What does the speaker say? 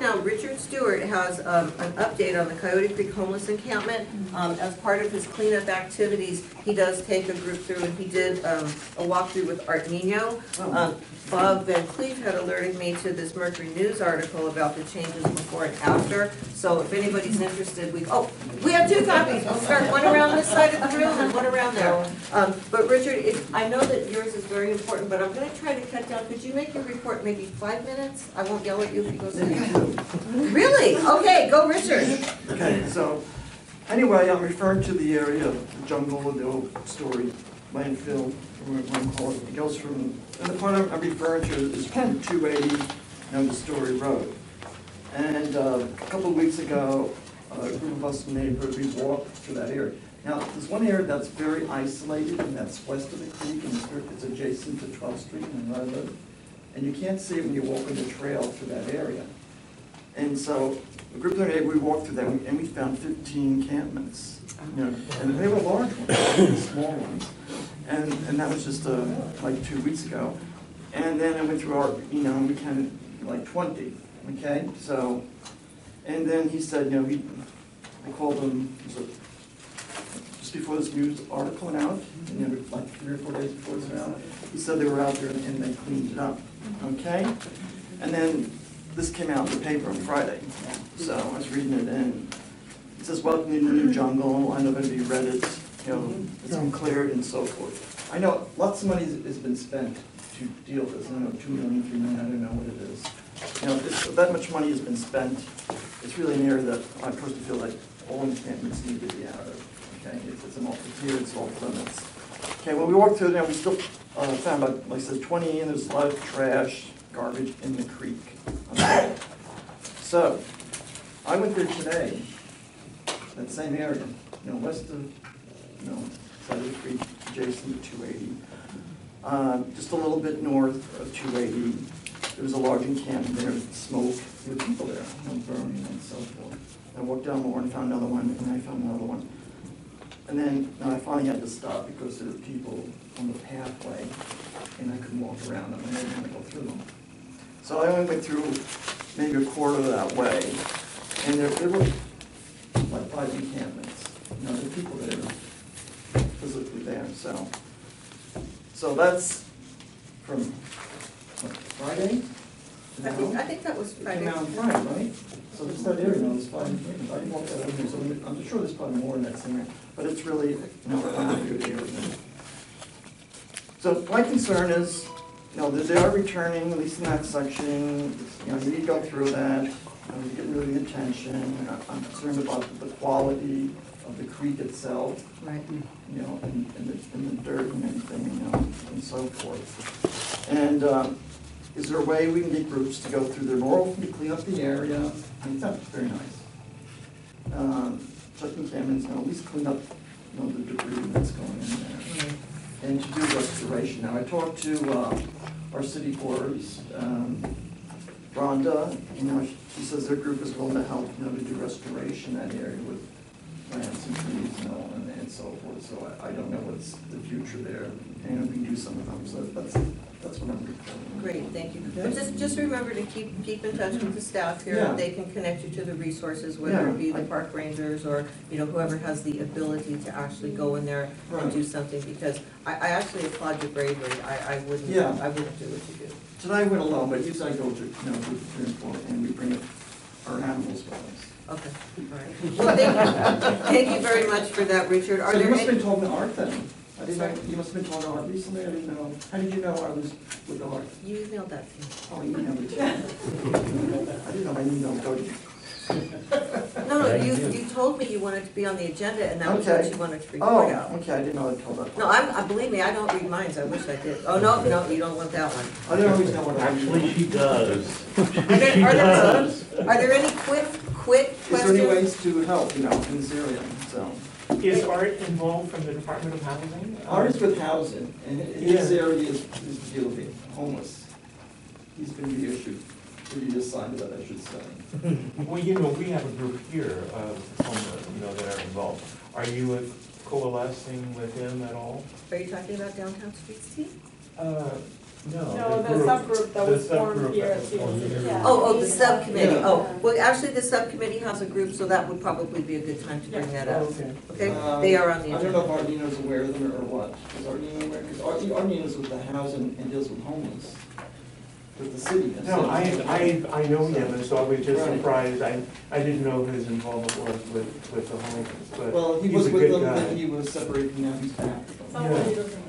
now, Richard Stewart has an update on the Coyote Creek homeless encampment. As part of his cleanup activities, he does take a group through, and he did a walkthrough with Art Nino. Bob Van Cleef had alerted me to this Mercury News article about the changes before and after. So if anybody's interested, we have 2 copies. We'll start one around this side of the room and one around there. But Richard, I know that yours is very important, but I'm going to try to cut down. Could you make your report maybe 5 minutes? I won't yell at you if you go second. Really? Okay, go Richard. Okay, so anyway, I'm referring to the area of the jungle of the old story landfill. It goes from, and the part I'm referring to is from 280 down to Story Road. And a couple of weeks ago, a group of us in the neighborhood, we walked through that area. Now, there's one area that's very isolated, and that's west of the creek, and it's adjacent to 12th Street and where I live. And you can't see it when you walk on the trail through that area. And so, a group of the neighborhood, we walked through that, and we found 15 encampments. You know, and they were large ones, small ones. And that was just like 2 weeks ago. And then I went through our, you know, we counted like 20, okay? So, and then he said, you know, I called him, just before this news article went out, you know, like 3 or 4 days before it went out, he said they were out there and they cleaned it up, okay? And then this came out in the paper on Friday. So I was reading it, and it says, welcome to the new jungle. I know going to be Reddit. You know, it's been cleared and so forth. I know lots of money has been spent to deal with this. I don't know, 2 million, 3 million, I don't know what it is. You know, that much money has been spent. It's really an area that I personally feel like all encampments need to be out of. Okay, it's an here, it's off limits. Okay, when we walked through there, we still found about, like I said, 20, and there's a lot of trash, garbage in the creek. Okay. So, I went there today, that same area, you know, west of, you know, side of the creek, adjacent to 280. Just a little bit north of 280, there was a large encampment there with smoke. There were people there, you know, burning and so forth. I walked down more and found another one, and I found another one. And then I finally had to stop because there were people on the pathway, and I couldn't walk around them, and I didn't want to go through them. So I only went through maybe a quarter of that way, and there were like 5 encampments. You know, there were people that are physically there. So that's from what, Friday? I think that was Friday. It came out on Friday, right? So there's that area, there's 5 encampments. I didn't walk that over, so I'm sure there's probably more in that same area. But it's really, you know, a good area. So my concern is, you know, they are returning, at least in that section. You know, you need to go through that. You get really the attention. I'm concerned about the quality of the creek itself. Right. You know, and the dirt and everything, you know, and so forth. And is there a way we can get groups to go through there more often to clean up the area? I mean, that's very nice. Checking cameras, you know, at least clean up, you know, the debris that's going in there. Right. And to do restoration. Now, I talked to our city boards, Rhonda, you know, she says their group is willing to help, you know, to do restoration in that area with plants and trees, you know, and so forth. So I don't know what's the future there, and we can do some of them. So that's what I'm reporting. Great, thank you. But just remember to keep in touch with the staff here. Yeah. They can connect you to the resources, whether it be the park rangers or, you know, whoever has the ability to actually go in there and do something. Because I actually applaud your bravery. I wouldn't do what you do. Tonight I went alone, but usually I go to, you know, group 3 and 4, and we bring our animals with us. Okay, all right. Well, thank you very much for that, Richard. So you must have been talking to Art then. I didn't know, you must have been talking to Art recently. I didn't know. How did you know I was with Art? You emailed that to me. Oh, you emailed it to me. I didn't know my email would go to you. No, you told me you wanted to be on the agenda, and that was what you wanted to report out. Oh, okay, I didn't know I told that. No, believe me, I don't read minds. I wish I did. Oh, no, you don't want that one. I didn't always know what I was. Actually, she does. Are there any quick questions? Is there any ways to help, you know, in this area, so. Is Art involved from the Department of Housing? Art is with housing, and his area is guilty, homeless. He's been reissued, reassigned to that, I should say. Well, you know, we have a group here of homeless, you know, that are involved. Are you coalescing with him at all? Are you talking about Downtown Streets team? No, the group. subgroup that was The formed subgroup here that at was formed CLC. here. Oh, the subcommittee, Yeah. oh, well, actually, the subcommittee has a group, so that would probably be a good time to bring that up, Okay. okay? They are on the I don't know if agenda. Arnino's aware of them or what. Is Arnino aware? Because Arnino's with the housing and deals with homeless, with the city. No, I know him, and so I was just Right. surprised, I didn't know his involvement was with the homeless, but Well, he he's was a with good them, guy. then he was separated, now he's back. Someone who doesn't